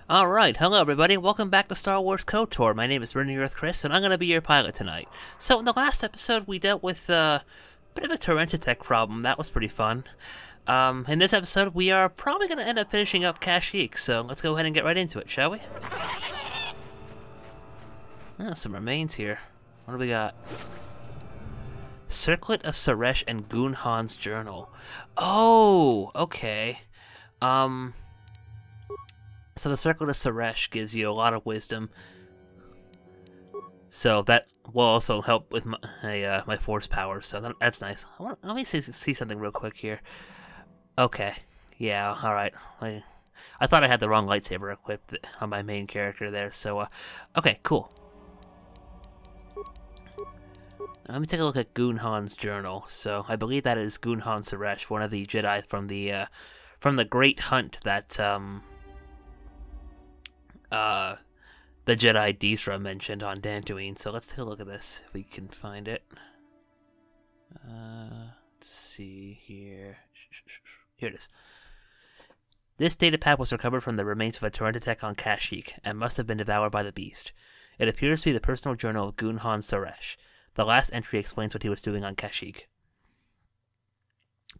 Alright, hello everybody, welcome back to Star Wars KOTOR. My name is Burning Earth Chris, and I'm going to be your pilot tonight. So, in the last episode, we dealt with a bit of a Torrentitech problem. That was pretty fun. In this episode, we are probably going to end up finishing up Kashyyyk, so let's go ahead and get right into it, shall we? Oh, some remains here. What do we got? Circlet of Suresh and Gunhan's Journal. Oh, okay. So the Circlet of Suresh gives you a lot of wisdom. So that will also help with my force power, so that's nice. Let me see something real quick here. Okay. Yeah, alright. I thought I had the wrong lightsaber equipped on my main character there, so, okay, cool. Let me take a look at Gunhan's Journal. So, I believe that is Gunhan Suresh, one of the Jedi from the Great Hunt that, the Jedi Disra mentioned on Dantooine. So let's take a look at this, if we can find it. Let's see here. Here it is. This datapad was recovered from the remains of a Torrentitech on Kashyyyk, and must have been devoured by the beast. It appears to be the personal journal of Gunhan Suresh. The last entry explains what he was doing on Kashyyyk.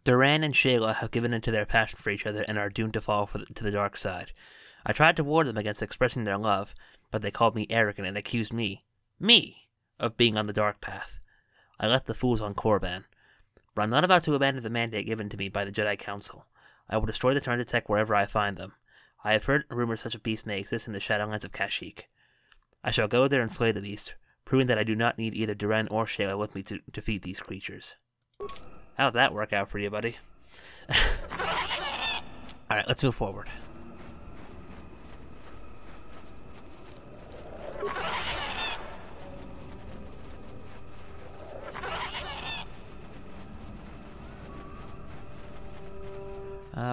Duran and Shayla have given in to their passion for each other and are doomed to fall to the dark side. I tried to warn them against expressing their love, but they called me arrogant and accused me, of being on the dark path. I left the fools on Korriban. But I'm not about to abandon the mandate given to me by the Jedi Council. I will destroy the Torrentitech wherever I find them. I have heard rumors such a beast may exist in the Shadowlands of Kashyyyk. I shall go there and slay the beast, proving that I do not need either Duran or Shayla with me to defeat these creatures. How'd that work out for you, buddy? Alright, let's move forward.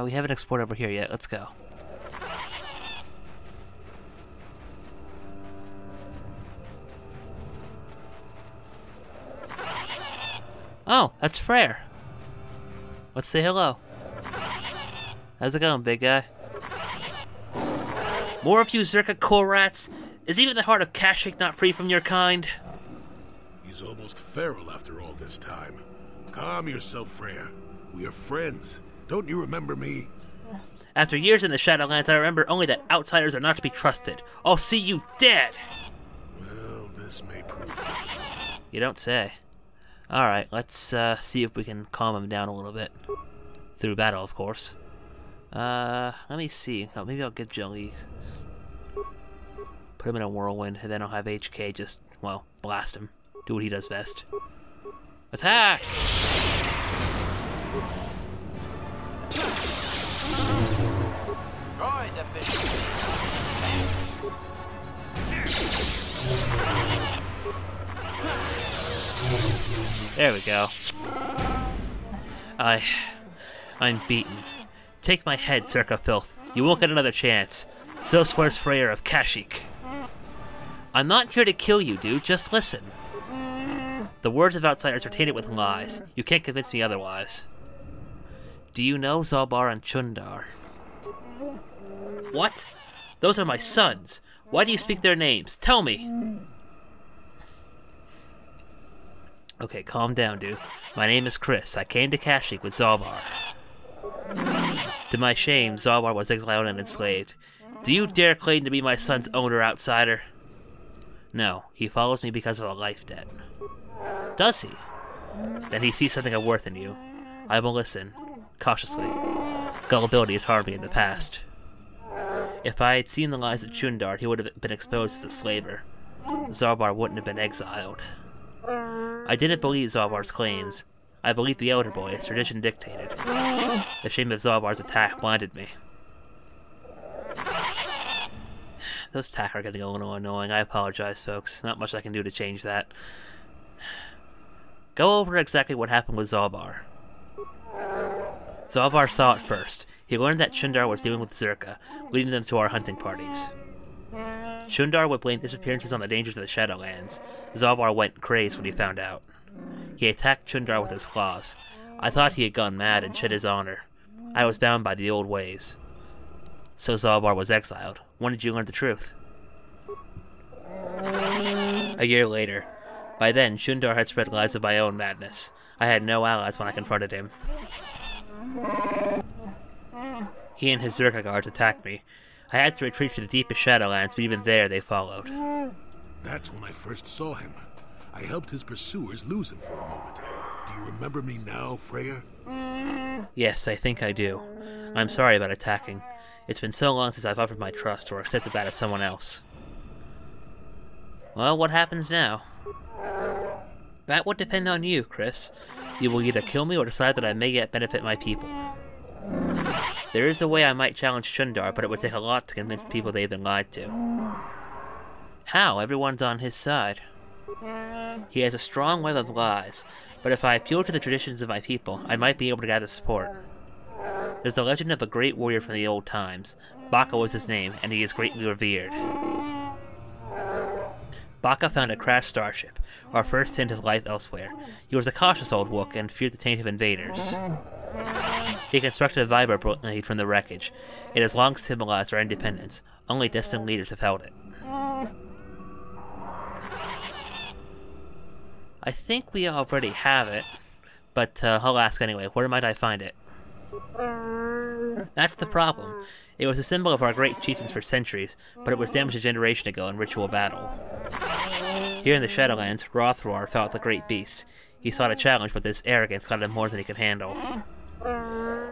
We haven't explored over here yet. Let's go. Oh, that's Frere. Let's say hello. How's it going, big guy? More of you Zerka core rats? Is even the heart of Kashyyyk not free from your kind? He's almost feral after all this time. Calm yourself, Frere. We are friends. Don't you remember me? After years in the Shadowlands, I remember only that outsiders are not to be trusted. I'll see you dead! Well, this may prove difficult. You don't say. Alright, let's see if we can calm him down a little bit. Through battle, of course. Let me see. Oh, maybe I'll give Jelly. Put him in a whirlwind, and then I'll have HK just, well, blast him. Do what he does best. Attack! There we go. I'm beaten. Take my head, Circa Filth. You won't get another chance. So swears Freyr of Kashyyyk. I'm not here to kill you, dude. Just listen. The words of outsiders are tainted with lies. You can't convince me otherwise. Do you know Zaalbar and Chundar? What? Those are my sons. Why do you speak their names? Tell me. Okay, calm down, dude. My name is Chris. I came to Kashyyyk with Zaalbar. To my shame, Zaalbar was exiled and enslaved. Do you dare claim to be my son's owner, outsider? No, he follows me because of a life debt. Does he? Then he sees something of worth in you. I will listen. Cautiously. Gullibility has harmed me in the past. If I had seen the lies of Chundar, he would have been exposed as a slaver. Zaalbar wouldn't have been exiled. I didn't believe Zaalbar's claims. I believed the elder boy, as tradition dictated. The shame of Zaalbar's attack blinded me. Those attack are getting a little annoying. I apologize, folks. Not much I can do to change that. Go over exactly what happened with Zaalbar. Zaalbar saw it first. He learned that Chundar was dealing with Zerka, leading them to our hunting parties. Chundar would blame disappearances on the dangers of the Shadowlands. Zaalbar went crazed when he found out. He attacked Chundar with his claws. I thought he had gone mad and shed his honor. I was bound by the old ways. So Zaalbar was exiled, When did you learn the truth? A year later. By then, Shundar had spread lies of my own madness. I had no allies when I confronted him. He and his Zerka guards attacked me. I had to retreat to the deepest Shadowlands, but even there they followed. That's when I first saw him. I helped his pursuers lose him for a moment. Do you remember me now, Freya? Yes, I think I do. I'm sorry about attacking. It's been so long since I've offered my trust or accepted that of someone else. Well, what happens now? That would depend on you, Chris. You will either kill me or decide that I may yet benefit my people. There is a way I might challenge Shundar, but it would take a lot to convince the people they've been lied to. How? Everyone's on his side. He has a strong web of lies, but if I appeal to the traditions of my people, I might be able to gather support. There's the legend of a great warrior from the old times. Baka was his name, and he is greatly revered. Baka found a crashed starship, our first hint of life elsewhere. He was a cautious old Wook and feared the taint of invaders. He constructed a vibrate from the wreckage. It has long symbolized our independence. Only destined leaders have held it. I think we already have it, but I'll ask anyway. Where might I find it? That's the problem. It was a symbol of our great chieftains for centuries, but it was damaged a generation ago in ritual battle. Here in the Shadowlands, Rothroar fought the great beast. He sought a challenge, but this arrogance got him more than he could handle.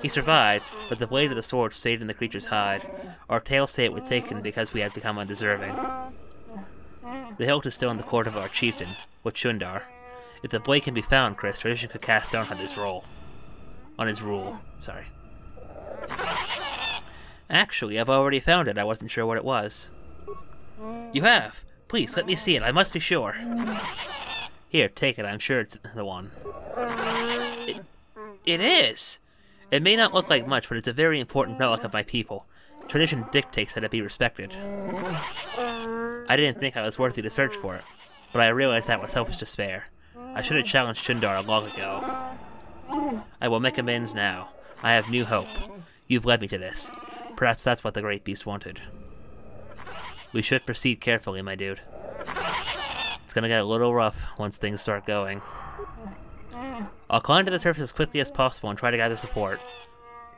He survived, but the blade of the sword stayed in the creature's hide. Our tales say it was taken because we had become undeserving. The hilt is still in the court of our chieftain, Shundar. If the blade can be found, Chris, tradition could cast down on his rule. Sorry. Actually, I've already found it. I wasn't sure what it was. You have? Please, let me see it. I must be sure. Here, take it. I'm sure it's the one. It is! It may not look like much, but it's a very important relic of my people. Tradition dictates that it be respected. I didn't think I was worthy to search for it, but I realized that was selfish despair. I should have challenged Shundar long ago. I will make amends now. I have new hope. You've led me to this. Perhaps that's what the Great Beast wanted. We should proceed carefully, my dude. It's gonna get a little rough once things start going. I'll climb to the surface as quickly as possible and try to gather support.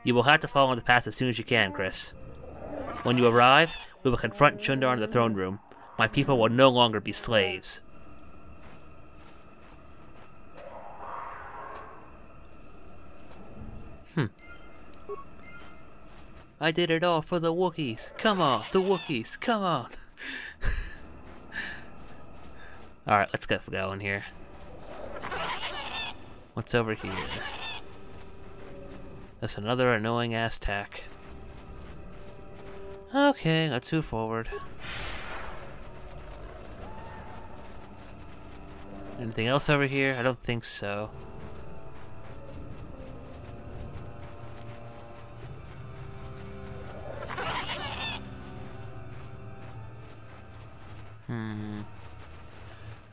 You will have to follow the path as soon as you can, Chris. When you arrive, we will confront Shundar in the throne room. My people will no longer be slaves. I did it all for the Wookiees. Come on, the Wookiees, come on. Alright, let's get going here. What's over here? That's another annoying ass tack. Okay, let's move forward. Anything else over here? I don't think so.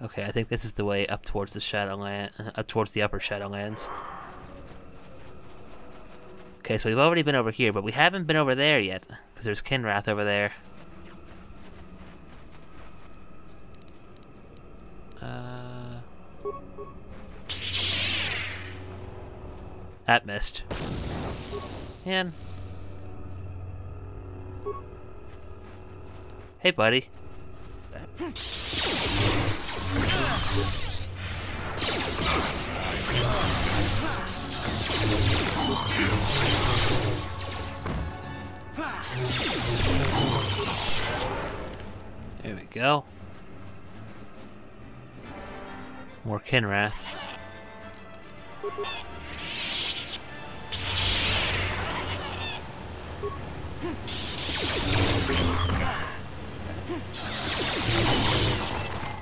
Okay, I think this is the way up towards the up towards the upper Shadowlands. Okay, so we've already been over here, but we haven't been over there yet, because there's Kinrath over there. That missed. And hey, buddy. There we go. More Kinrath.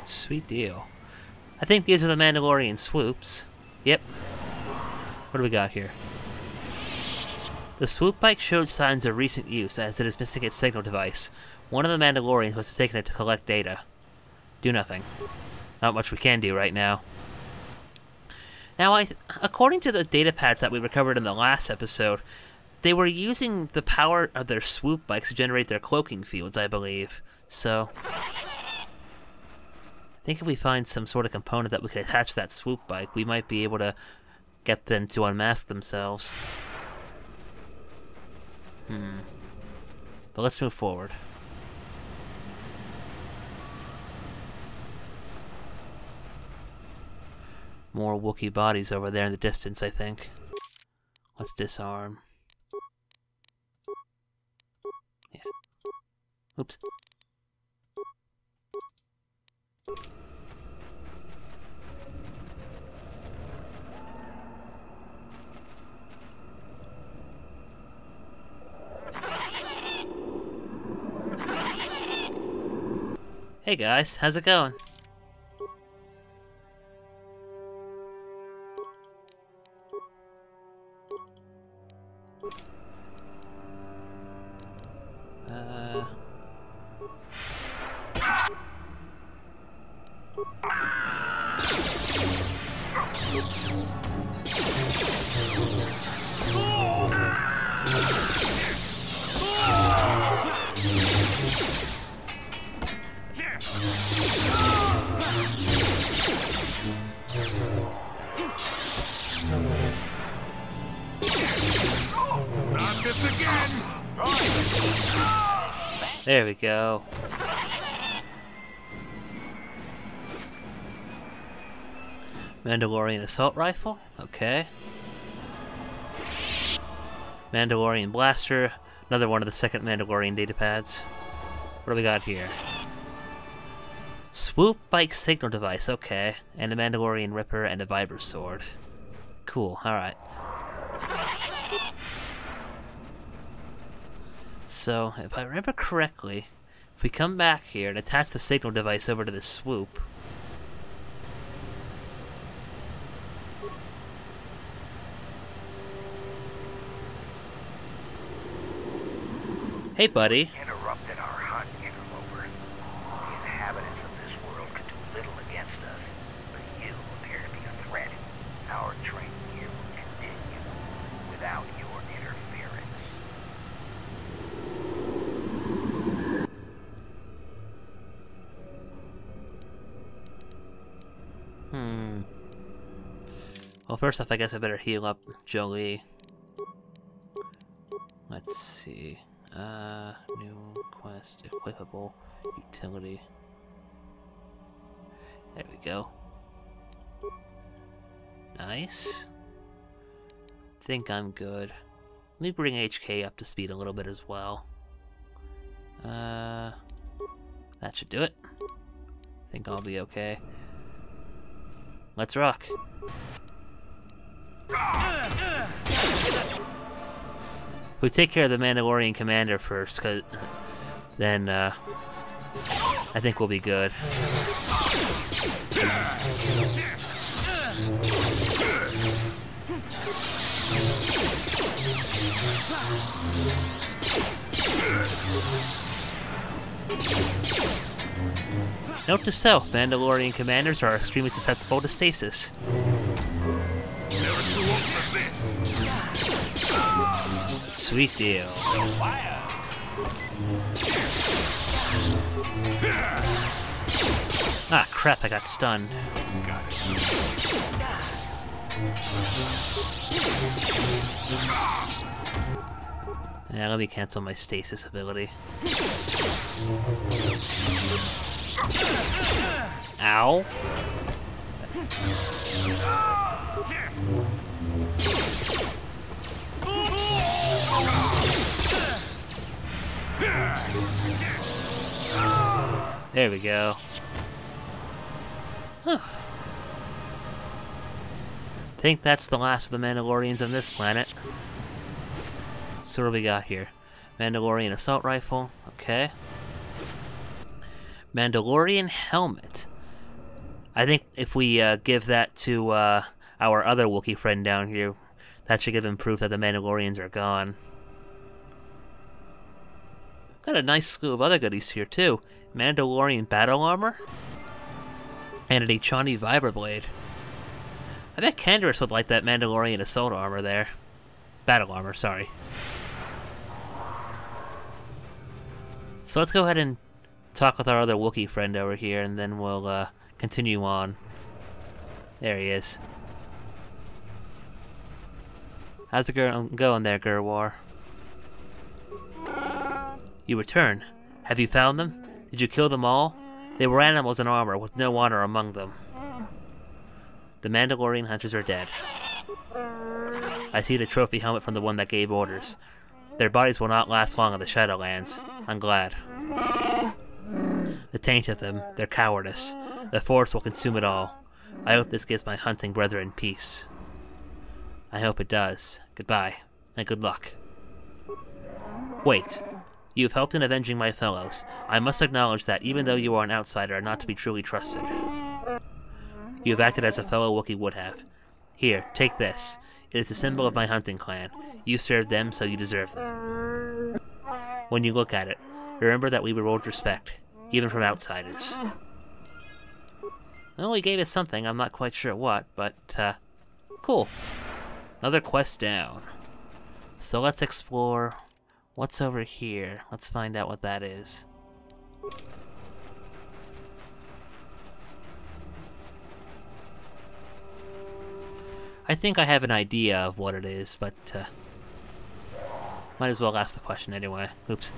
Sweet deal. I think these are the Mandalorian swoops. Yep. What do we got here? The swoop bike showed signs of recent use, as it is missing its signal device. One of the Mandalorians must have taken it to collect data. Do nothing. Not much we can do right now. Now, according to the data pads that we recovered in the last episode, they were using the power of their swoop bikes to generate their cloaking fields, I believe. So, I think if we find some sort of component that we could attach to that swoop bike, we might be able to get them to unmask themselves. But let's move forward. More Wookiee bodies over there in the distance, I think. Let's disarm. Yeah. Oops. Hey guys, how's it going? Not this again! There we go. Mandalorian assault rifle, okay. Mandalorian blaster, another one of the second Mandalorian data pads. What do we got here? Swoop bike signal device, okay. And a Mandalorian ripper and a vibra sword. Cool, alright. So, if I remember correctly, if we come back here and attach the signal device over to the swoop, hey, buddy. Interrupted our hunt, interloper. The inhabitants of this world could do little against us, but you appear to be a threat. Our training here will continue without your interference. Well, first off, I guess I better heal up Jolie. Let's see. New quest, equipable, utility. There we go. Nice. Think I'm good. Let me bring HK up to speed a little bit as well. That should do it. Think I'll be okay. Let's rock. We take care of the Mandalorian commander first, then I think we'll be good. Note to self, Mandalorian commanders are extremely susceptible to stasis. Never too old for this. Sweet deal. Ah, crap, I got stunned. Yeah, let me cancel my stasis ability. Ow. There we go. Huh. Think that's the last of the Mandalorians on this planet. So what do we got here? Mandalorian assault rifle, okay. Mandalorian helmet. I think if we give that to our other Wookiee friend down here, that should give him proof that the Mandalorians are gone. Got a nice slew of other goodies here too. Mandalorian battle armor and an Echani vibroblade. I bet Canderous would like that Mandalorian assault armor there. Battle armor, sorry. So let's go ahead and talk with our other Wookiee friend over here, and then we'll continue on. There he is. How's it going there, Gurwar? You return. Have you found them? Did you kill them all? They were animals in armor, with no honor among them. The Mandalorian hunters are dead. I see the trophy helmet from the one that gave orders. Their bodies will not last long in the Shadowlands. I'm glad. The taint of them, their cowardice. The Force will consume it all. I hope this gives my hunting brethren peace. I hope it does. Goodbye, and good luck. Wait. You have helped in avenging my fellows. I must acknowledge that even though you are an outsider and not to be truly trusted, you have acted as a fellow Wookiee would have. Here, take this. It is a symbol of my hunting clan. You served them, so you deserve them. When you look at it, remember that we reward respect, even from outsiders. Well, he gave us something, I'm not quite sure what, but, cool. Another quest down. So let's explore what's over here. Let's find out what that is. I think I have an idea of what it is, but might as well ask the question anyway. Oops.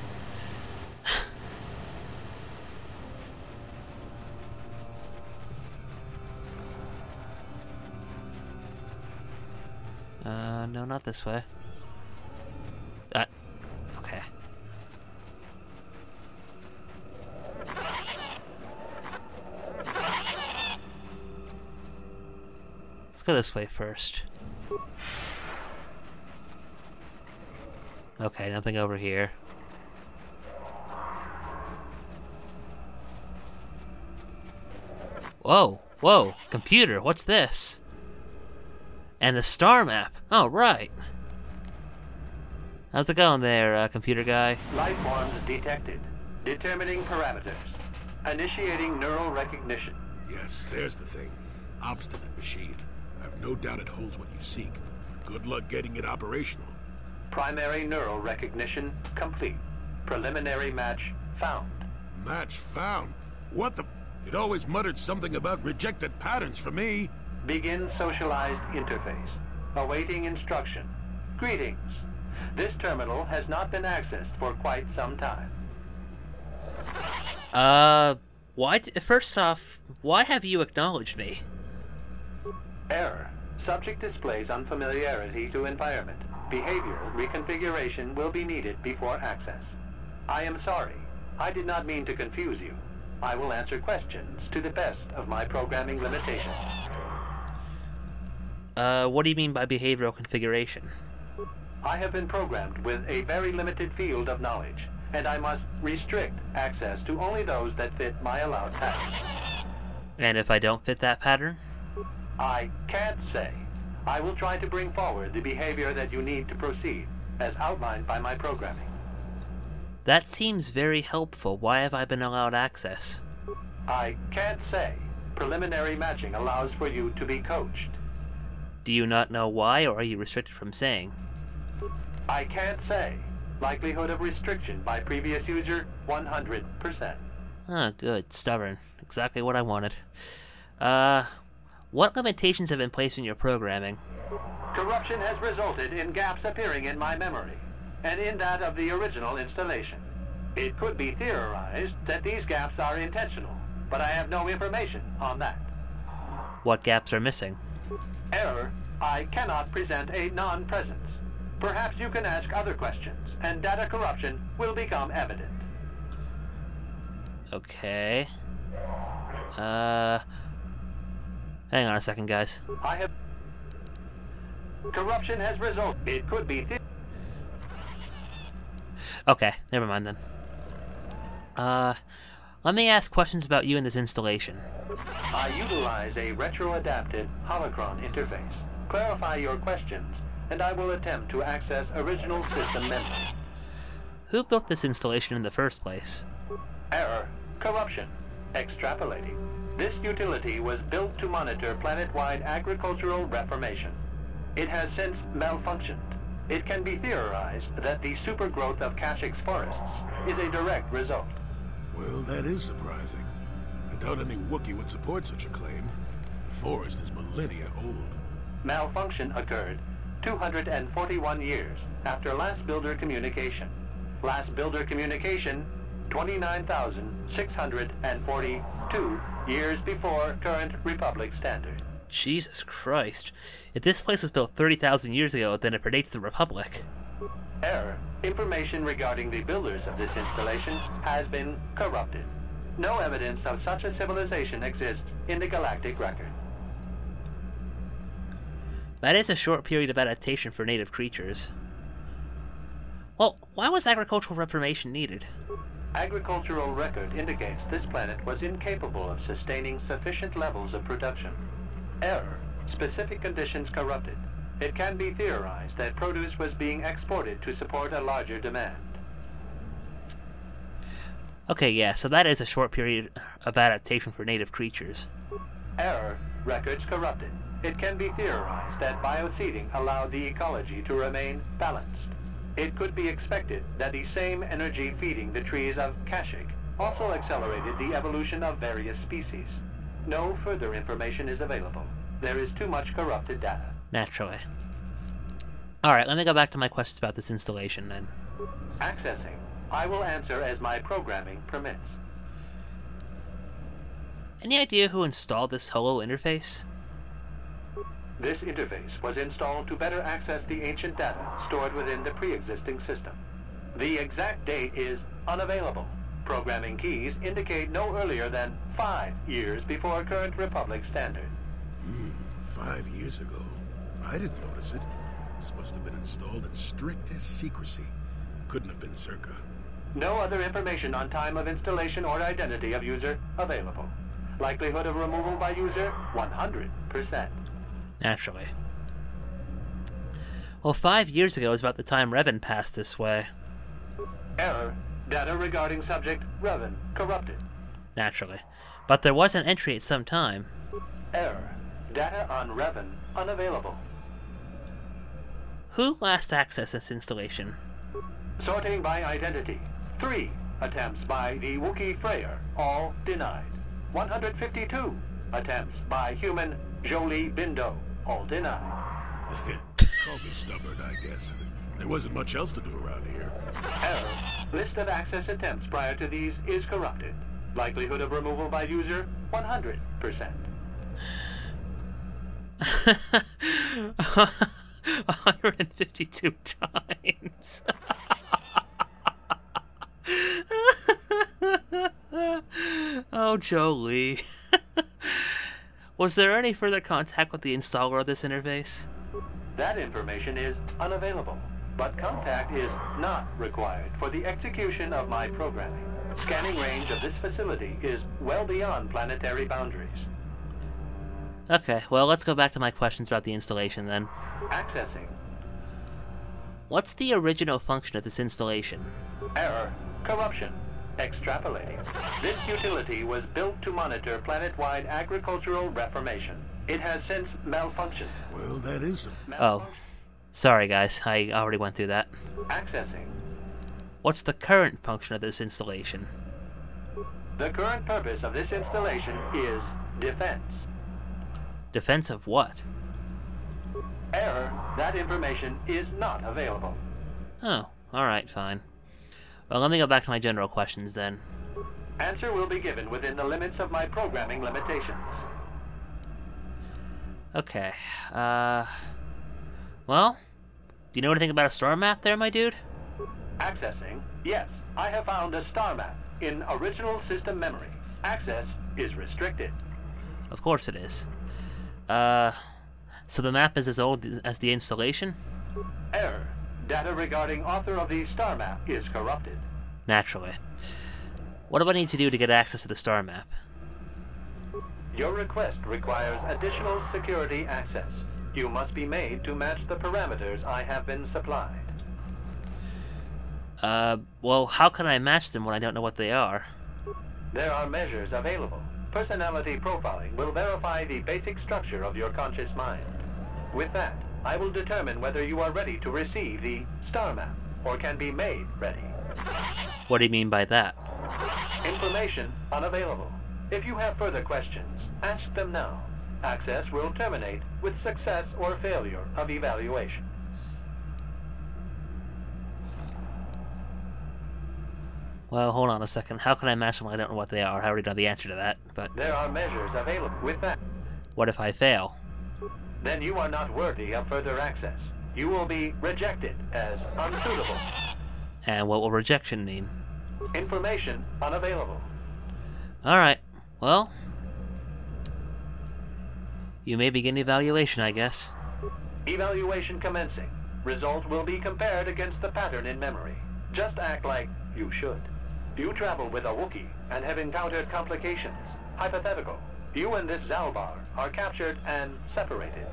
No, not this way. Okay. Let's go this way first. Okay, nothing over here. Whoa, whoa, computer, what's this? And the star map. Oh, right. How's it going there, computer guy? Life forms detected. Determining parameters. Initiating neural recognition. Yes, there's the thing. Obstinate machine. I've no doubt it holds what you seek. But good luck getting it operational. Primary neural recognition complete. Preliminary match found. Match found? What the... It always muttered something about rejected patterns for me. Begin socialized interface. Awaiting instruction. Greetings. This terminal has not been accessed for quite some time. First off, why have you acknowledged me? Error. Subject displays unfamiliarity to environment. Behavioral reconfiguration will be needed before access. I am sorry. I did not mean to confuse you. I will answer questions to the best of my programming limitations. What do you mean by behavioral configuration? I have been programmed with a very limited field of knowledge, and I must restrict access to only those that fit my allowed pattern. And if I don't fit that pattern? I can't say. I will try to bring forward the behavior that you need to proceed, as outlined by my programming. That seems very helpful. Why have I been allowed access? I can't say. Preliminary matching allows for you to be coached. Do you not know why, or are you restricted from saying? I can't say. Likelihood of restriction by previous user, 100%. Ah, good. Stubborn. Exactly what I wanted. What limitations have been placed in your programming? Corruption has resulted in gaps appearing in my memory, and in that of the original installation. It could be theorized that these gaps are intentional, but I have no information on that. What gaps are missing? Error. I cannot present a non-presence. Perhaps you can ask other questions, and data corruption will become evident. Okay. Hang on a second, guys. Corruption has resulted. It could be... Okay, never mind then. Let me ask questions about you in this installation. I utilize a retro-adapted holocron interface. Clarify your questions, and I will attempt to access original system memory. Who built this installation in the first place? Error. Corruption. Extrapolating. This utility was built to monitor planet-wide agricultural reformation. It has since malfunctioned. It can be theorized that the supergrowth of Kashyyyk forests is a direct result. Well, that is surprising. I doubt any Wookiee would support such a claim. The forest is millennia old. Malfunction occurred 241 years after last builder communication. Last builder communication, 29,642 years before current Republic standard. Jesus Christ. If this place was built 30,000 years ago, then it predates the Republic. Error. Information regarding the builders of this installation has been corrupted. No evidence of such a civilization exists in the galactic record. That is a short period of adaptation for native creatures. Well, why was agricultural reformation needed? Agricultural record indicates this planet was incapable of sustaining sufficient levels of production. Error. Specific conditions corrupted. It can be theorized that produce was being exported to support a larger demand. Okay, yeah, so that is a short period of adaptation for native creatures. Error. Records corrupted. It can be theorized that bioseeding allowed the ecology to remain balanced. It could be expected that the same energy feeding the trees of Kashyyyk also accelerated the evolution of various species. No further information is available. There is too much corrupted data. Naturally. Alright, let me go back to my questions about this installation then. Accessing. I will answer as my programming permits. Any idea who installed this holo interface? This interface was installed to better access the ancient data stored within the pre-existing system. The exact date is unavailable. Programming keys indicate no earlier than 5 years before current Republic standard. 5 years ago. I didn't notice it. This must have been installed in strictest secrecy. Couldn't have been Circa. No other information on time of installation or identity of user available. Likelihood of removal by user, 100%. Naturally. Well, 5 years ago is about the time Revan passed this way. Error. Data regarding subject Revan corrupted. Naturally. But there was an entry at some time. Error. Data on Revan unavailable. Who last accessed this installation? Sorting by identity. 3 attempts by the Wookiee Freyr, all denied. 152 attempts by human Jolie Bindo, all denied. Call me stubborn, I guess. There wasn't much else to do around here. Error. List of access attempts prior to these is corrupted. Likelihood of removal by user, 100%. 152 times. Oh, Jolie. Was there any further contact with the installer of this interface? That information is unavailable, but contact is not required for the execution of my programming. Scanning range of this facility is well beyond planetary boundaries. Okay, well, let's go back to my questions about the installation then. Accessing. What's the original function of this installation? Error. Corruption. Extrapolating. This utility was built to monitor planet-wide agricultural reformation. It has since malfunctioned. Well, that is Oh, sorry guys, I already went through that. Accessing. What's the current function of this installation? The current purpose of this installation is defense. Defense of what? Error. That information is not available. Oh, alright, fine. Well, let me go back to my general questions then. Answer will be given within the limits of my programming limitations. Okay, well, do you know anything about a star map there, my dude? Accessing. Yes, I have found a star map in original system memory. Access is restricted. Of course it is. So the map is as old as the installation? Error. Data regarding author of the star map is corrupted. Naturally. What do I need to do to get access to the star map? Your request requires additional security access. You must be made to match the parameters I have been supplied. Well, how can I match them when I don't know what they are? There are measures available. Personality profiling will verify the basic structure of your conscious mind. With that, I will determine whether you are ready to receive the star map, or can be made ready. What do you mean by that? Information unavailable. If you have further questions, ask them now. Access will terminate with success or failure of evaluation. Well, hold on a second. How can I match them when I don't know what they are? I already know the answer to that, but... There are measures available with that. What if I fail? Then you are not worthy of further access. You will be rejected as unsuitable. And what will rejection mean? Information unavailable. Alright, well... You may begin evaluation, I guess. Evaluation commencing. Result will be compared against the pattern in memory. Just act like you should. You travel with a Wookiee and have encountered complications. Hypothetical. You and this Zaalbar are captured and separated.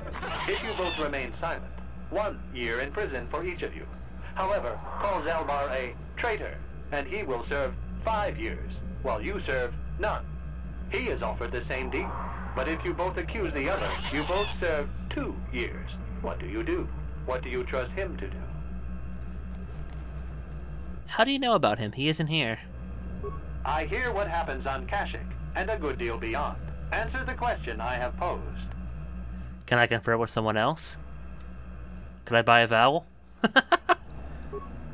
If you both remain silent, 1 year in prison for each of you. However, call Zaalbar a traitor, and he will serve 5 years, while you serve none. He is offered the same deal, but if you both accuse the other, you both serve 2 years. What do you do? What do you trust him to do? How do you know about him? He isn't here. I hear what happens on Kashyyyk, and a good deal beyond. Answer the question I have posed. Can I confer with someone else? Could I buy a vowel?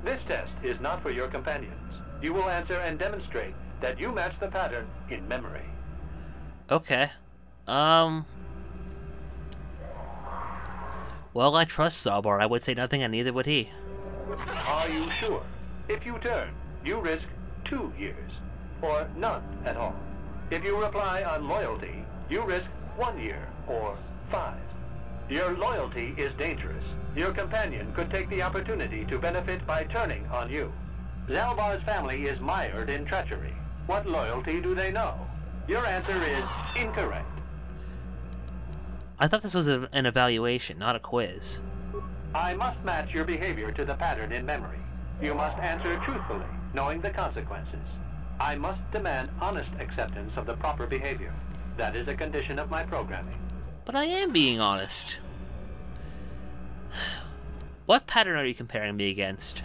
This test is not for your companions. You will answer and demonstrate that you match the pattern in memory. Okay. Well, I trust Zaalbar. I would say nothing, and neither would he. Are you sure? If you turn, you risk 2 years, or none at all. If you reply on loyalty, you risk 1 year, or 5. Your loyalty is dangerous. Your companion could take the opportunity to benefit by turning on you. Zaalbar's family is mired in treachery. What loyalty do they know? Your answer is incorrect. I thought this was an evaluation, not a quiz. I must match your behavior to the pattern in memory. You must answer truthfully, knowing the consequences. I must demand honest acceptance of the proper behavior. That is a condition of my programming. But I am being honest. What pattern are you comparing me against?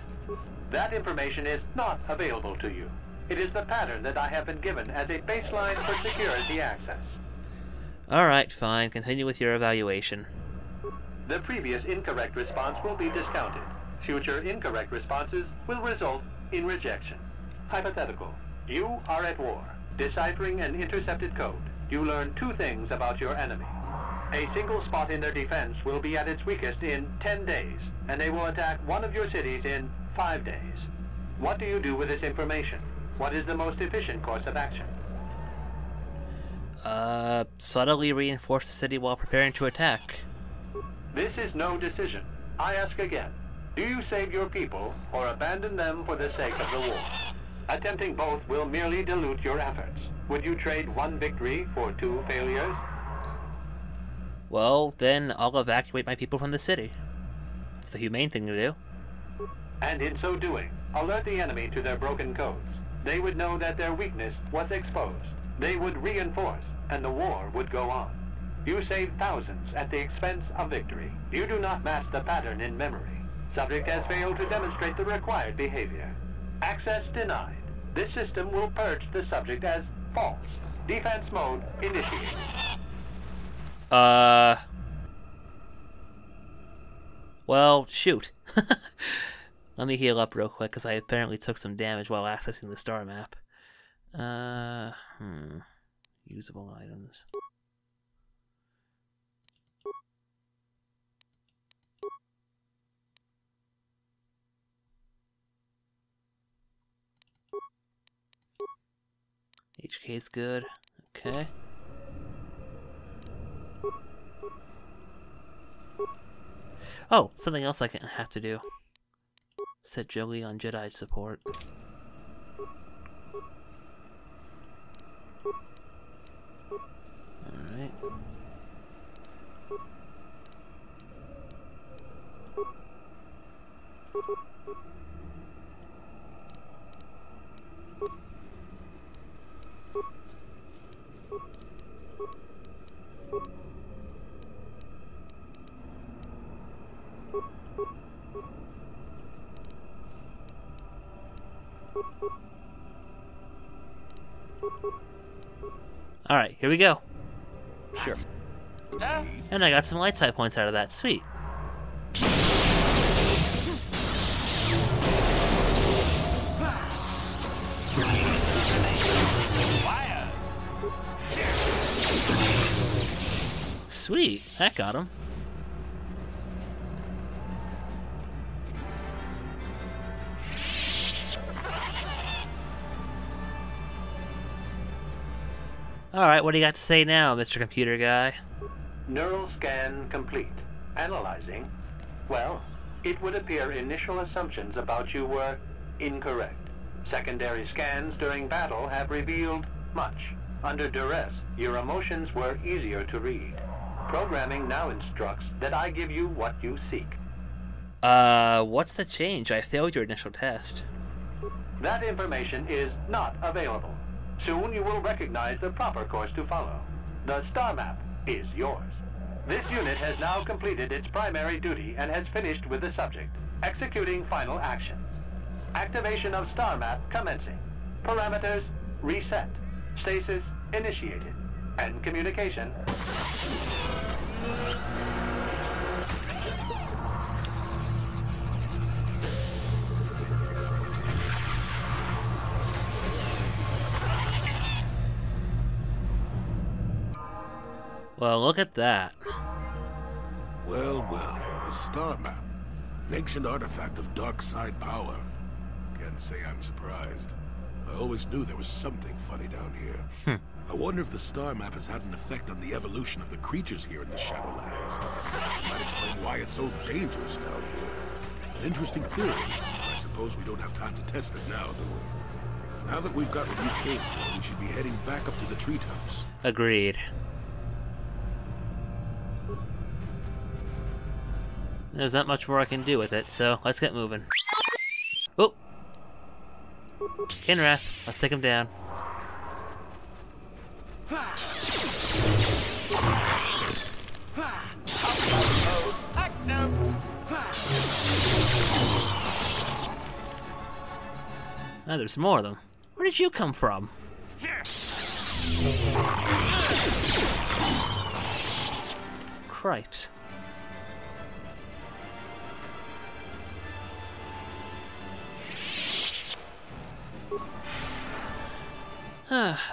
That information is not available to you. It is the pattern that I have been given as a baseline for security access. Alright, fine. Continue with your evaluation. The previous incorrect response will be discounted. Future incorrect responses will result in rejection. Hypothetical. You are at war. Deciphering an intercepted code, you learn 2 things about your enemy. A single spot in their defense will be at its weakest in 10 days, and they will attack one of your cities in 5 days. What do you do with this information? What is the most efficient course of action? Subtly reinforce the city while preparing to attack. This is no decision. I ask again. Do you save your people, or abandon them for the sake of the war? Attempting both will merely dilute your efforts. Would you trade 1 victory for 2 failures? Well, then I'll evacuate my people from the city. It's the humane thing to do. And in so doing, alert the enemy to their broken codes. They would know that their weakness was exposed. They would reinforce, and the war would go on. You save thousands at the expense of victory. You do not match the pattern in memory. Subject has failed to demonstrate the required behavior. Access denied. This system will purge the subject as false. Defense mode initiated. Well, shoot. Let me heal up real quick, because I apparently took some damage while accessing the star map. Usable items. HK is good. Okay. Oh, something else I have to do. Set Jolie on Jedi support. Alright. Alright, here we go. Sure. And I got some light side points out of that. Sweet. Sweet, that got him. Alright, what do you got to say now, Mr. Computer Guy? Neural scan complete. Analyzing. Well, it would appear initial assumptions about you were incorrect. Secondary scans during battle have revealed much. Under duress, your emotions were easier to read. Programming now instructs that I give you what you seek. What's the change? I failed your initial test. That information is not available. Soon you will recognize the proper course to follow. The star map is yours. This unit has now completed its primary duty and has finished with the subject, executing final actions. Activation of star map commencing. Parameters reset. Stasis initiated. And communication. Well, look at that. Well, well, a star map. An ancient artifact of dark side power. Can't say I'm surprised. I always knew there was something funny down here. I wonder if the star map has had an effect on the evolution of the creatures here in the Shadowlands. Might explain why it's so dangerous down here. An interesting theory. I suppose we don't have time to test it now, do we? Now that we've got what you came for, we should be heading back up to the treetops. Agreed. There's not much more I can do with it, so let's get moving. Oh! Kinrath, let's take him down. Oh, there's more of them. Where did you come from? Cripes.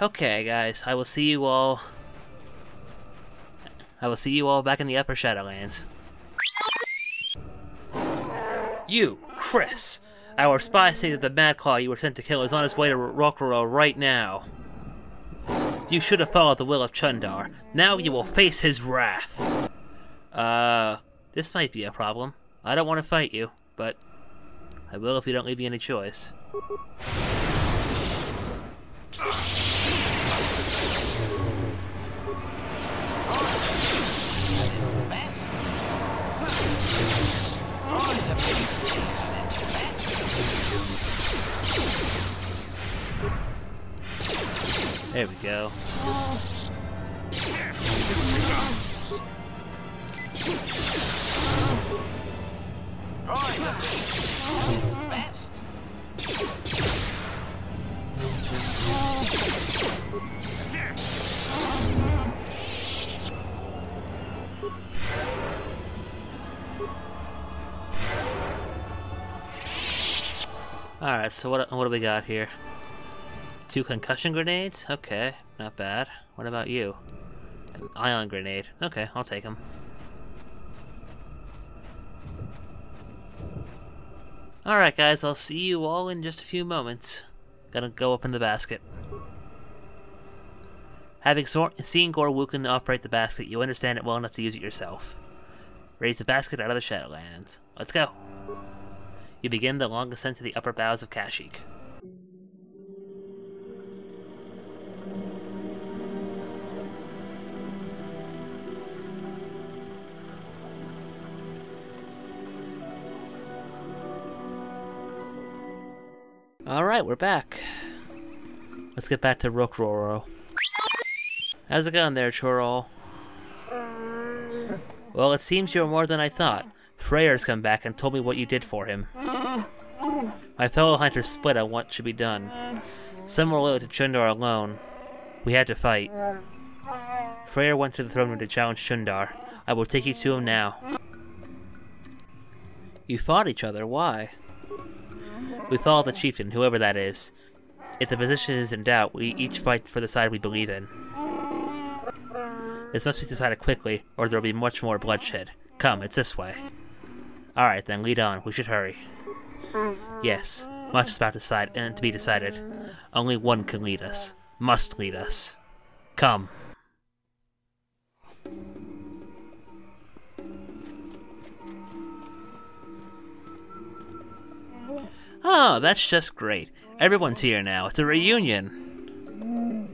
Okay, guys. I will see you all back in the Upper Shadowlands. You, Chris! Our spy say that the Madclaw you were sent to kill is on his way to Rockrow right now. You should have followed the will of Chundar. Now you will face his wrath. This might be a problem. I don't want to fight you, but I will if you don't leave me any choice. There we go. Alright, so what do we got here? 2 concussion grenades? Okay, not bad. What about you? An ion grenade. Okay, I'll take them. Alright guys, I'll see you all in just a few moments. Gonna go up in the basket. Having seen Gore Wookiee operate the basket, you understand it well enough to use it yourself. Raise the basket out of the Shadowlands. Let's go. You begin the long ascent to the upper boughs of Kashyyyk. Alright, we're back. Let's get back to Rockrow. How's it going there, Chorol? Well, it seems you're more than I thought. Freyr's come back and told me what you did for him. My fellow hunters split on what should be done. Some were loyal to Chundar alone. We had to fight. Freyr went to the throne room to challenge Chundar. I will take you to him now. You fought each other, why? We follow the chieftain, whoever that is. If the position is in doubt, we each fight for the side we believe in. This must be decided quickly, or there will be much more bloodshed. Come, it's this way. Alright then, lead on. We should hurry. Yes, much is about to be decided. Only one can lead us. Must lead us. Come. Oh, that's just great. Everyone's here now. It's a reunion.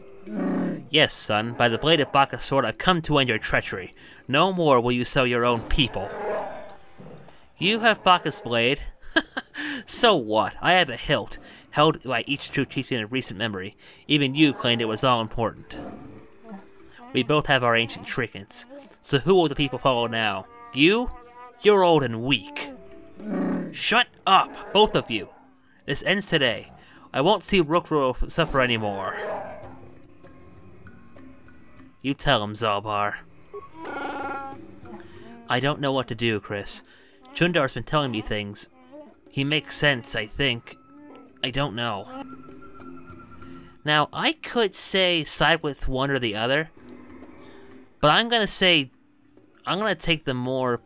Yes, son. By the blade of Bacchus' sword, I've come to end your treachery. No more will you sell your own people. You have Bacchus' blade? So what? I have the hilt, held by each true chieftain in recent memory. Even you claimed it was all important. We both have our ancient trinkets. So who will the people follow now? You? You're old and weak. Shut up, both of you. This ends today. I won't see Rookro suffer anymore. You tell him, Zaalbar. I don't know what to do, Chris. Chundar's been telling me things. He makes sense, I think. I don't know. Now, I could say side with one or the other, but I'm gonna take the more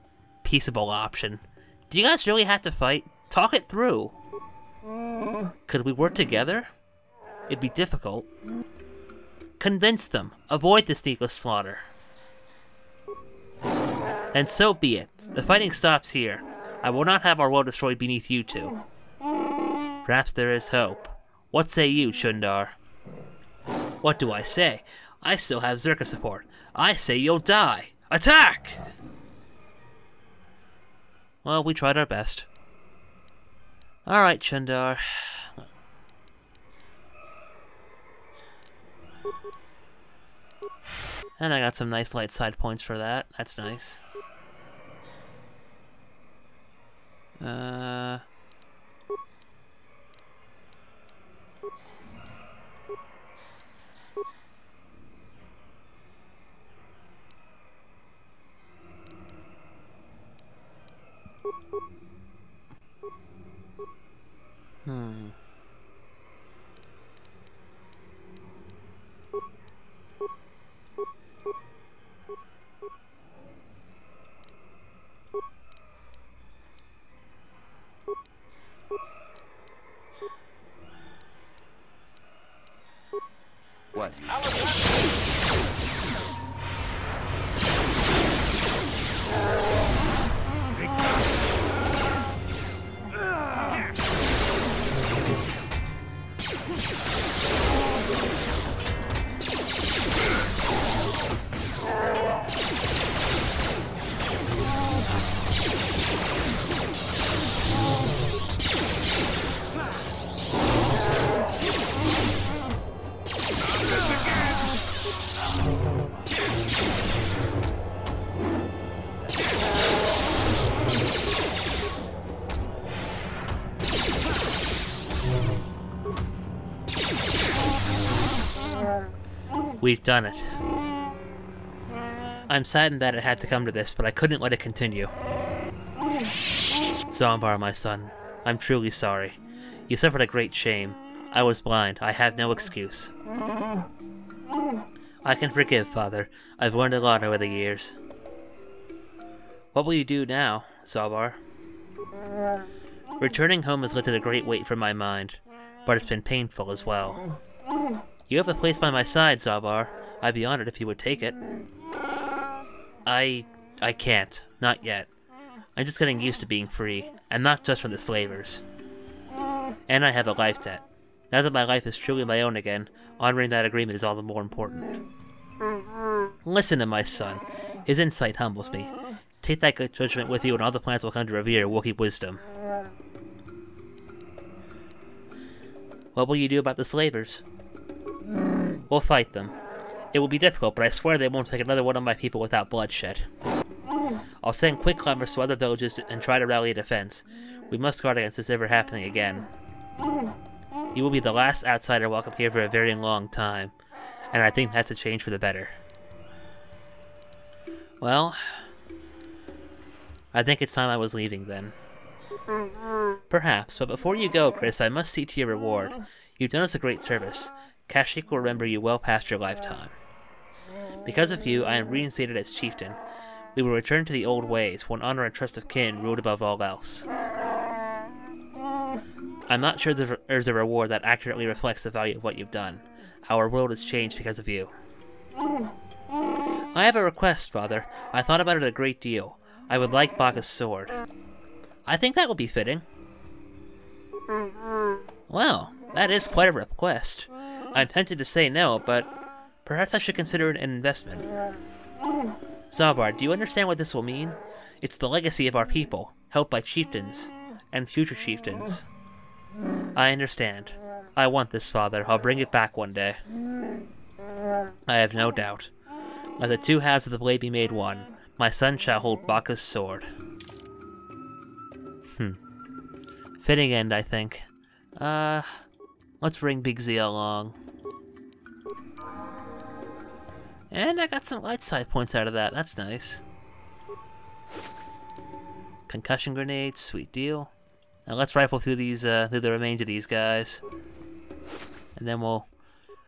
peaceable option. Do you guys really have to fight? Talk it through. Could we work together? It'd be difficult. Convince them. Avoid this needless slaughter. And so be it. The fighting stops here. I will not have our world destroyed beneath you two. Perhaps there is hope. What say you, Chundar? What do I say? I still have Zerka support. I say you'll die. Attack! Well, we tried our best. Alright, Chundar. And I got some nice light side points for that. That's nice. What? We've done it. I'm saddened that it had to come to this, but I couldn't let it continue. Zaalbar, my son, I'm truly sorry. You suffered a great shame. I was blind. I have no excuse. I can forgive, Father. I've learned a lot over the years. What will you do now, Zaalbar? Returning home has lifted a great weight from my mind, but it's been painful as well. You have a place by my side, Zaalbar. I'd be honored if you would take it. I can't. Not yet. I'm just getting used to being free, and not just from the slavers. And I have a life debt. Now that my life is truly my own again, honoring that agreement is all the more important. Listen to my son. His insight humbles me. Take that good judgment with you, and all the plans will come to revere Wookiee wisdom. What will you do about the slavers? We'll fight them. It will be difficult, but I swear they won't take another one of my people without bloodshed. I'll send quick climbers to other villages and try to rally a defense. We must guard against this ever happening again. You will be the last outsider welcome here for a very long time, and I think that's a change for the better. Well, I think it's time I was leaving then. Perhaps, but before you go, Chris, I must see to your reward. You've done us a great service. Kashyyyk will remember you well past your lifetime. Because of you, I am reinstated as chieftain. We will return to the old ways, when honor and trust of kin ruled above all else. I'm not sure there's a reward that accurately reflects the value of what you've done. Our world has changed because of you. I have a request, Father. I thought about it a great deal. I would like Baka's sword. I think that would be fitting. Well, that is quite a request. I'm tempted to say no, but perhaps I should consider it an investment. Zaalbar, do you understand what this will mean? It's the legacy of our people, helped by chieftains, and future chieftains. I understand. I want this, Father. I'll bring it back one day. I have no doubt. Let the two halves of the blade be made one. My son shall hold Baka's sword. Fitting end, I think. Let's bring Big Z along. And I got some light side points out of that. That's nice. Concussion grenades, sweet deal. Now let's rifle through these, through the remains of these guys, and then we'll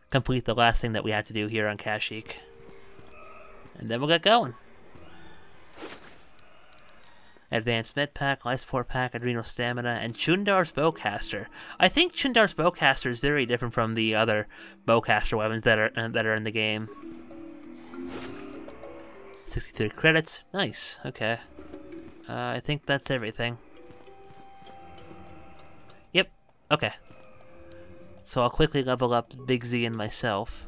complete the last thing that we have to do here on Kashyyyk, and then we'll get going. Advanced med pack, life support pack, adrenal stamina, and Chundar's bowcaster. I think Chundar's bowcaster is very different from the other bowcaster weapons that are in the game. 63 credits, nice. Okay, I think that's everything. Yep, okay. So I'll quickly level up Big Z and myself.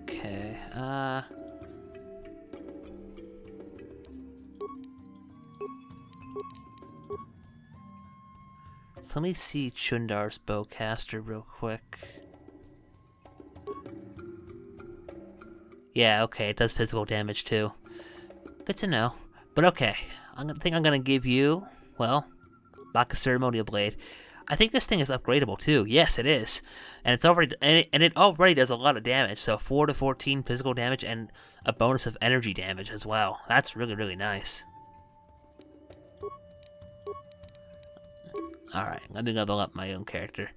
Okay, so let me see Chundar's bowcaster real quick. Yeah, okay, it does physical damage too. Good to know. But okay, I think I'm gonna give you, well, Baka's ceremonial blade. I think this thing is upgradable too. Yes, it is, and it already does a lot of damage. So 4 to 14 physical damage and a bonus of energy damage as well. That's really, really nice. All right, let me level up my own character.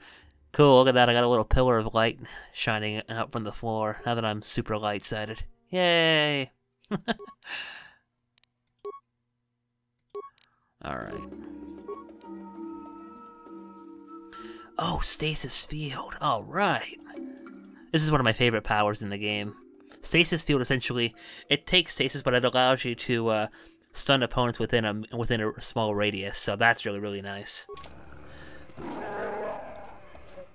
Cool, look at that. I got a little pillar of light shining out from the floor now that I'm super light-sided. Yay! Alright. Oh, stasis field. Alright. This is one of my favorite powers in the game. Stasis field, essentially, it takes stasis, but it allows you to stun opponents within a small radius, so that's really, really nice.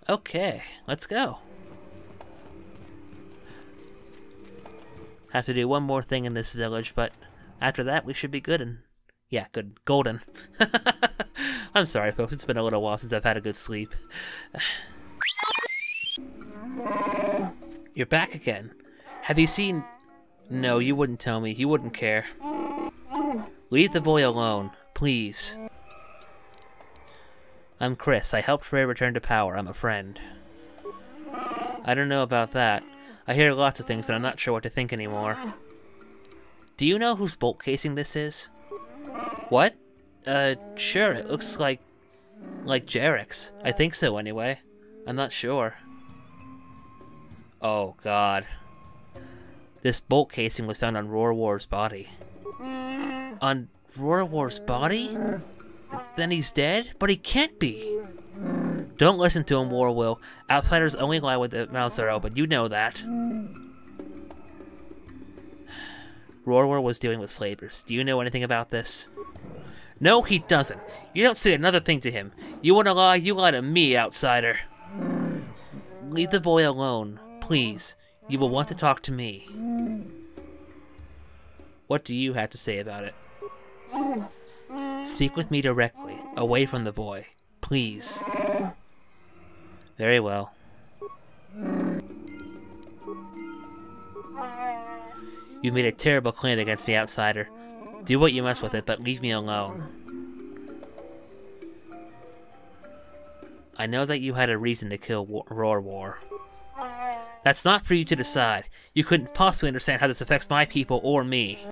Okay, let's go. Have to do one more thing in this village, but after that we should be good and... yeah, good. Golden. I'm sorry, folks. It's been a little while since I've had a good sleep. You're back again. Have you seen... No, you wouldn't tell me. You wouldn't care. Leave the boy alone, please. I'm Chris. I helped Frey return to power. I'm a friend. I don't know about that. I hear lots of things and I'm not sure what to think anymore. Do you know whose bolt casing this is? What? Sure. It looks like Jarek's. I think so anyway. I'm not sure. Oh god. This bolt casing was found on Rorwar's body. On Rorwar's body? Then he's dead? But he can't be! Don't listen to him, Warwill. Outsiders only lie with their mouths are open. You know that. Rorwar was dealing with slavers. Do you know anything about this? No, he doesn't. You don't say another thing to him. You want to lie? You lie to me, outsider. Leave the boy alone, please. You will want to talk to me. What do you have to say about it? Speak with me directly, away from the boy. Please. Very well. You've made a terrible claim against me, outsider. Do what you must with it, but leave me alone. I know that you had a reason to kill Roar War. That's not for you to decide. You couldn't possibly understand how this affects my people or me.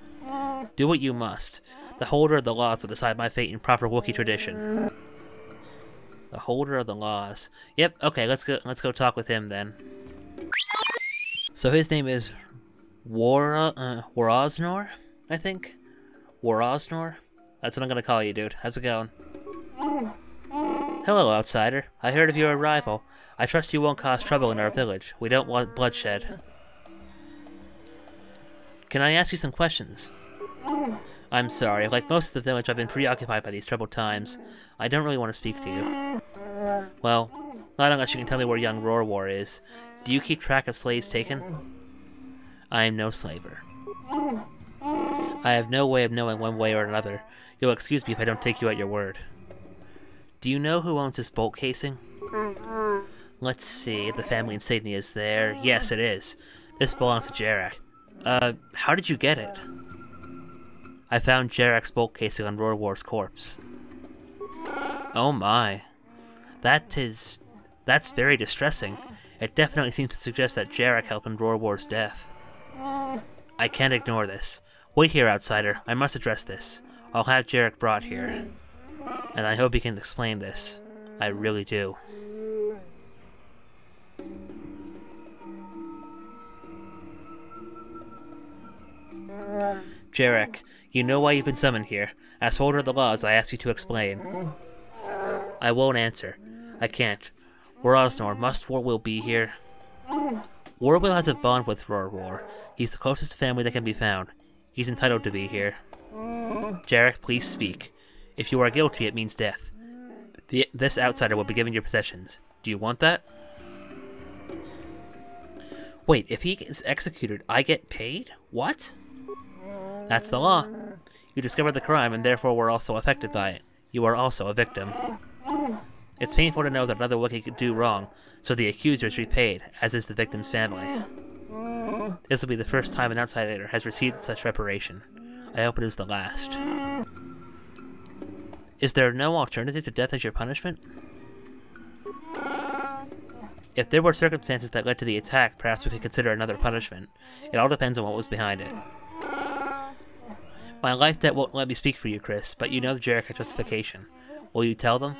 Do what you must. The holder of the laws will decide my fate in proper Wookiee tradition. The holder of the laws. Yep, okay, let's go talk with him then. So his name is Waraznor, I think? Waraznor? That's what I'm gonna call you, dude. How's it going? Hello, outsider. I heard of your arrival. I trust you won't cause trouble in our village. We don't want bloodshed. Can I ask you some questions? I'm sorry. Like most of the village, I've been preoccupied by these troubled times. I don't really want to speak to you. Well, not unless you can tell me where young Roar War is. Do you keep track of slaves taken? I am no slaver. I have no way of knowing one way or another. You'll excuse me if I don't take you at your word. Do you know who owns this bolt casing? Let's see, the family insignia is there. Yes, it is. This belongs to Jarek. How did you get it? I found Jarek's bolt casing on Roar War's corpse. Oh my. That's very distressing. It definitely seems to suggest that Jarek helped in Roar War's death. I can't ignore this. Wait here, outsider. I must address this. I'll have Jarek brought here. And I hope he can explain this. I really do. Jarek, you know why you've been summoned here. As holder of the laws, I ask you to explain. I won't answer. I can't. Waraznor, must Warwill be here? Warwill has a bond with Roar War. He's the closest family that can be found. He's entitled to be here. Jarek, please speak. If you are guilty, it means death. This outsider will be given your possessions. Do you want that? Wait, if he gets executed, I get paid? What? That's the law. You discovered the crime and therefore were also affected by it. You are also a victim. It's painful to know that another Wookiee could do wrong, so the accuser is repaid, as is the victim's family. This will be the first time an outsider has received such reparation. I hope it is the last. Is there no alternative to death as your punishment? If there were circumstances that led to the attack, perhaps we could consider another punishment. It all depends on what was behind it. My life debt won't let me speak for you, Chris, but you know the Jarek justification. Will you tell them?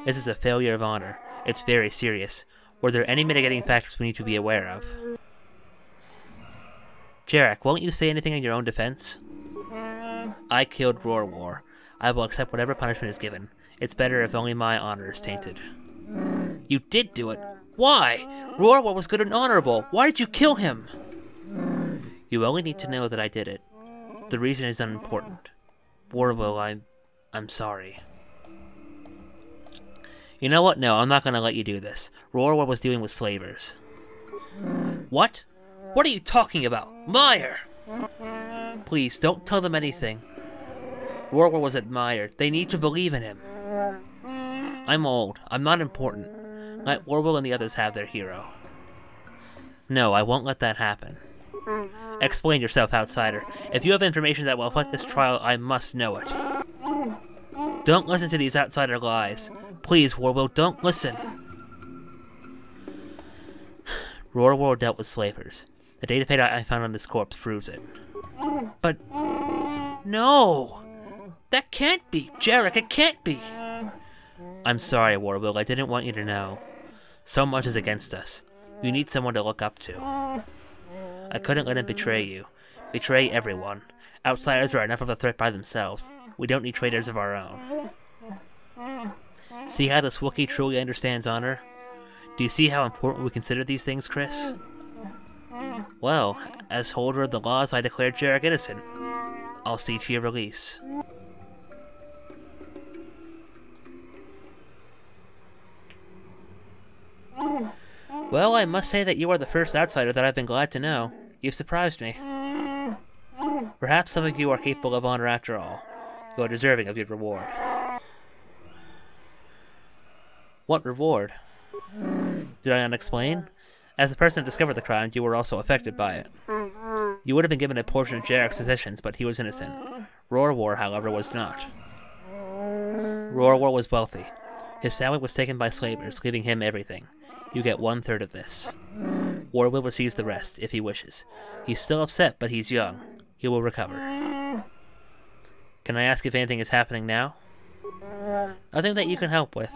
This is a failure of honor. It's very serious. Were there any mitigating factors we need to be aware of? Jarek, won't you say anything in your own defense? I killed Roar War. I will accept whatever punishment is given. It's better if only my honor is tainted. You did do it. Why? Roar War was good and honorable. Why did you kill him? You only need to know that I did it. The reason is unimportant. Warwill, I'm sorry. You know what? No, I'm not gonna let you do this. Roar War was dealing with slavers. What? What are you talking about? Liar! Please, don't tell them anything. Roar War was admired. They need to believe in him. I'm old. I'm not important. Let Warwill and the others have their hero. No, I won't let that happen. Explain yourself, outsider. If you have information that will affect this trial, I must know it. Don't listen to these outsider lies. Please, Warwill, don't listen. Roar War dealt with slavers. The data pad I found on this corpse proves it. But... no! That can't be! Jarek, it can't be! I'm sorry, Warwill. I didn't want you to know. So much is against us. You need someone to look up to. I couldn't let him betray you. Betray everyone. Outsiders are enough of a threat by themselves. We don't need traitors of our own. See how this Wookiee truly understands honor? Do you see how important we consider these things, Chris? Well, as holder of the laws, I declare Jarek innocent. I'll see to your release. Well, I must say that you are the first outsider that I've been glad to know. You've surprised me. Perhaps some of you are capable of honor after all. You are deserving of your reward. What reward? Did I not explain? As the person who discovered the crime, you were also affected by it. You would have been given a portion of Jarek's possessions, but he was innocent. Rorwar, however, was not. Rorwar was wealthy. His family was taken by slavers, leaving him everything. You get 1/3 of this. Warwill receives the rest, if he wishes. He's still upset, but he's young. He will recover. Can I ask if anything is happening now? Nothing that you can help with.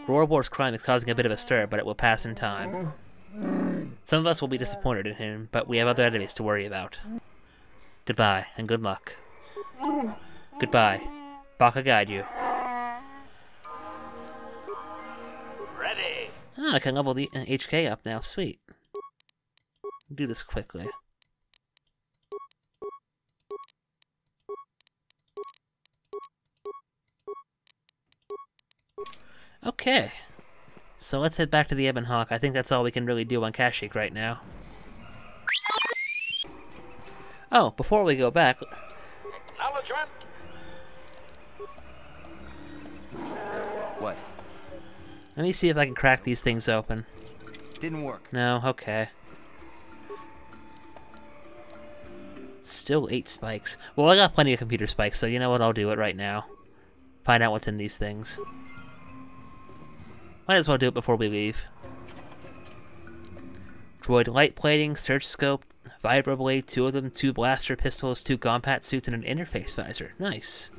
Rorwar's crime is causing a bit of a stir, but it will pass in time. Some of us will be disappointed in him, but we have other enemies to worry about. Goodbye, and good luck. Goodbye. Baka guide you. Ready. Ah, I can level the HK up now. Sweet. Do this quickly. Okay. So let's head back to the Ebon Hawk. I think that's all we can really do on Kashyyyk right now. Oh, before we go back... Acknowledgement. What? Let me see if I can crack these things open. Didn't work. No, okay. Still 8 spikes. Well, I got plenty of computer spikes, so you know what? I'll do it right now. Find out what's in these things. Might as well do it before we leave. Droid light plating, search scope, vibroblade, 2 of them, 2 blaster pistols, 2 combat suits, and an interface visor. Nice.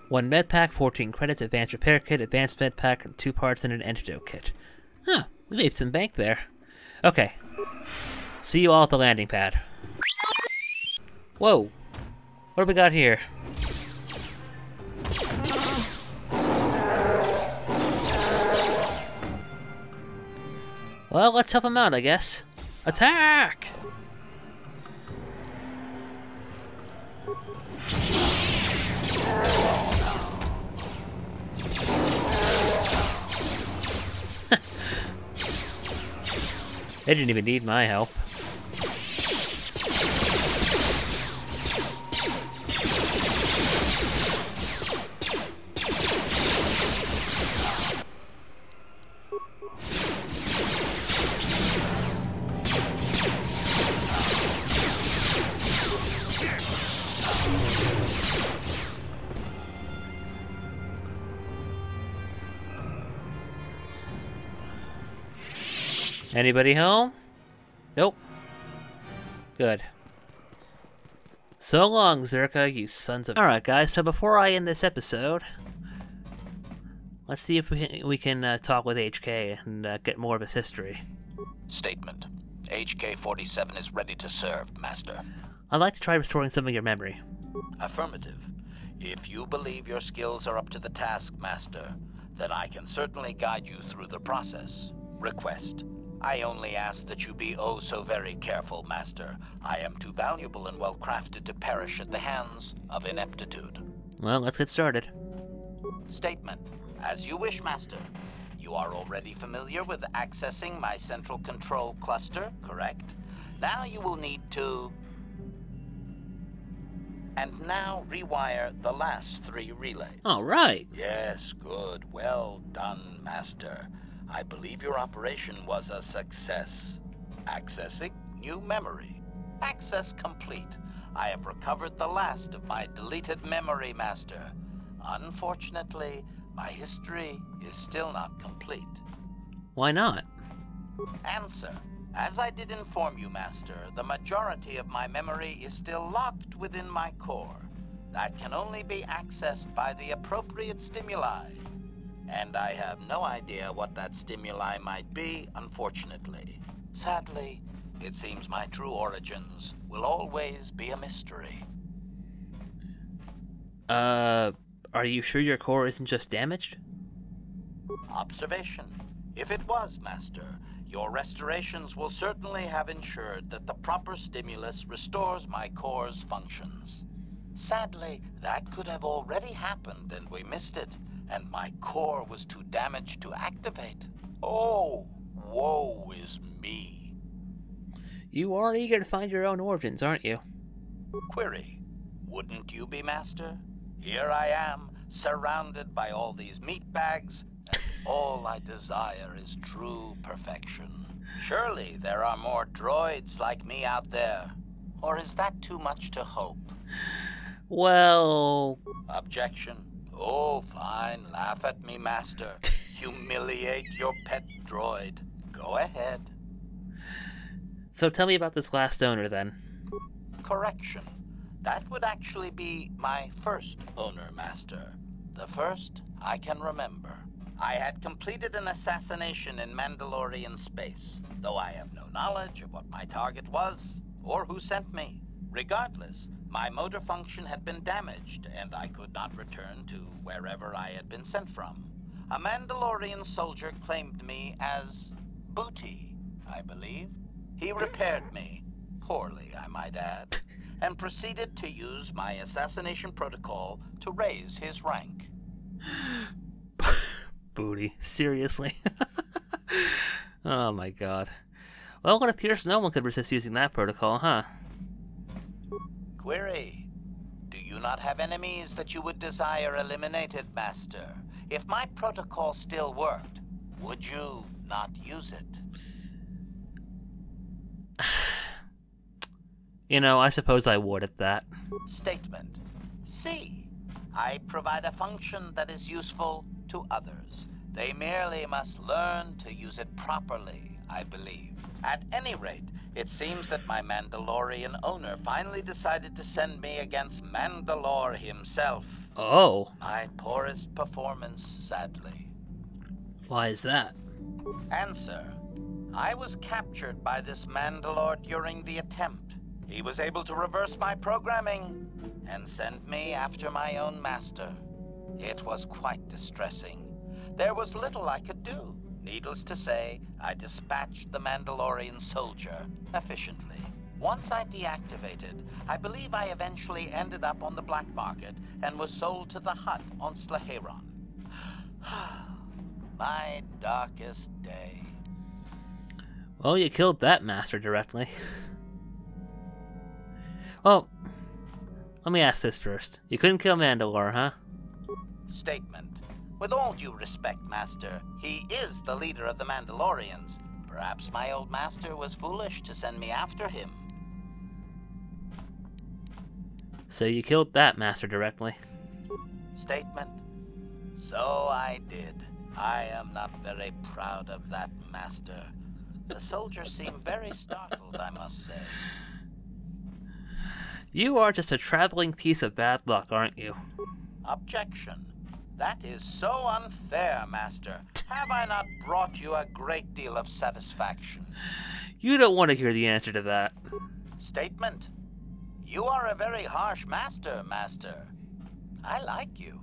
1 med pack, 14 credits, advanced repair kit, advanced med pack, 2 parts, and an antidote kit. Huh, we made some bank there. Okay. See you all at the landing pad. Whoa. What do we got here? Well, let's help him out, I guess. Attack! They didn't even need my help. Anybody home? Nope. Good. So long, Zerka, you sons of... Alright, guys, so before I end this episode, let's see if we can talk with HK and get more of his history. Statement. HK-47 is ready to serve, Master. I'd like to try restoring some of your memory. Affirmative. If you believe your skills are up to the task, Master, then I can certainly guide you through the process. Request. I only ask that you be oh so very careful, Master. I am too valuable and well-crafted to perish at the hands of ineptitude. Well, let's get started. Statement. As you wish, Master. You are already familiar with accessing my central control cluster, correct? Now you will need to... And now rewire the last 3 relays. All right. Yes, good. Well done, Master. I believe your operation was a success. Accessing new memory. Access complete. I have recovered the last of my deleted memory, Master. Unfortunately, my history is still not complete. Why not? Answer. As I did inform you, Master, the majority of my memory is still locked within my core. That can only be accessed by the appropriate stimuli. And I have no idea what that stimuli might be, unfortunately. Sadly, it seems my true origins will always be a mystery. Are you sure your core isn't just damaged? Observation. If it was, Master, your restorations will certainly have ensured that the proper stimulus restores my core's functions. Sadly, that could have already happened and we missed it. And my core was too damaged to activate. Oh, woe is me. You are eager to find your own origins, aren't you? Query. Wouldn't you be, Master? Here I am, surrounded by all these meatbags, and all I desire is true perfection. Surely there are more droids like me out there. Or is that too much to hope? Well... Objection. Oh, fine. Laugh at me, Master. Humiliate your pet droid. Go ahead. So tell me about this last owner, then. Correction. That would actually be my first owner, Master. The first I can remember. I had completed an assassination in Mandalorian space, though I have no knowledge of what my target was, or who sent me. Regardless, my motor function had been damaged, and I could not return to wherever I had been sent from. A Mandalorian soldier claimed me as booty, I believe. He repaired me, poorly I might add, and proceeded to use my assassination protocol to raise his rank. Booty. Seriously? Oh my god. Well, it appears no one could resist using that protocol, huh? Query. Do you not have enemies that you would desire eliminated, Master? If my protocol still worked, would you not use it? You know, I suppose I would at that. Statement. C. I provide a function that is useful to others. They merely must learn to use it properly, I believe. At any rate, it seems that my Mandalorian owner finally decided to send me against Mandalore himself. Oh. My poorest performance, sadly. Why is that? Answer. I was captured by this Mandalore during the attempt. He was able to reverse my programming and send me after my own master. It was quite distressing. There was little I could do. Needless to say, I dispatched the Mandalorian soldier efficiently. Once I deactivated, I believe I eventually ended up on the black market and was sold to the Hutt on Slaheron. My darkest day. Well, you killed that master directly. Well, let me ask this first. You couldn't kill Mandalore, huh? Statement. With all due respect, Master, he is the leader of the Mandalorians. Perhaps my old master was foolish to send me after him. So you killed that master directly. Statement. So I did. I am not very proud of that, Master. The soldier seemed very startled, I must say. You are just a traveling piece of bad luck, aren't you? Objection. That is so unfair, Master. Have I not brought you a great deal of satisfaction? You don't want to hear the answer to that. Statement. You are a very harsh master, Master. I like you.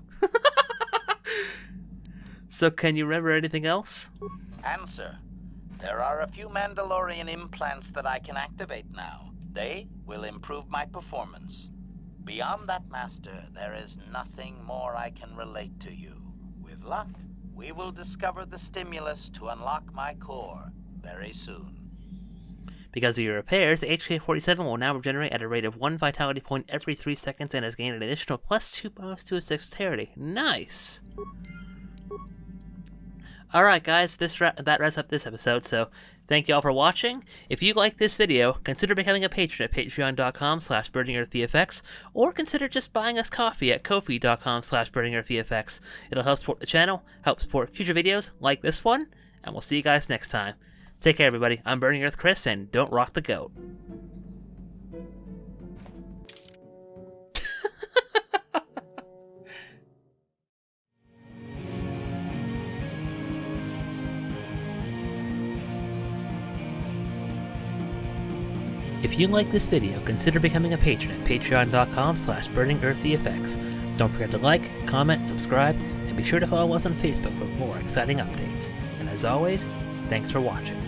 So can you remember anything else? Answer. There are a few Mandalorian implants that I can activate now. They will improve my performance. Beyond that, Master, there is nothing more I can relate to you. With luck, we will discover the stimulus to unlock my core very soon. Because of your repairs, the HK-47 will now regenerate at a rate of 1 vitality point every 3 seconds and has gained an additional +2 bonus to its dexterity. Nice! Alright guys, that wraps up this episode, so thank you all for watching. If you like this video, consider becoming a patron at patreon.com/burningearthvfx, or consider just buying us coffee at ko-fi.com/burningearthvfx. It'll help support the channel, help support future videos like this one, and we'll see you guys next time. Take care everybody, I'm Burning Earth Chris, and don't rock the goat. If you like this video, consider becoming a patron at patreon.com/burningearthvfx. Don't forget to like, comment, subscribe, and be sure to follow us on Facebook for more exciting updates. And as always, thanks for watching.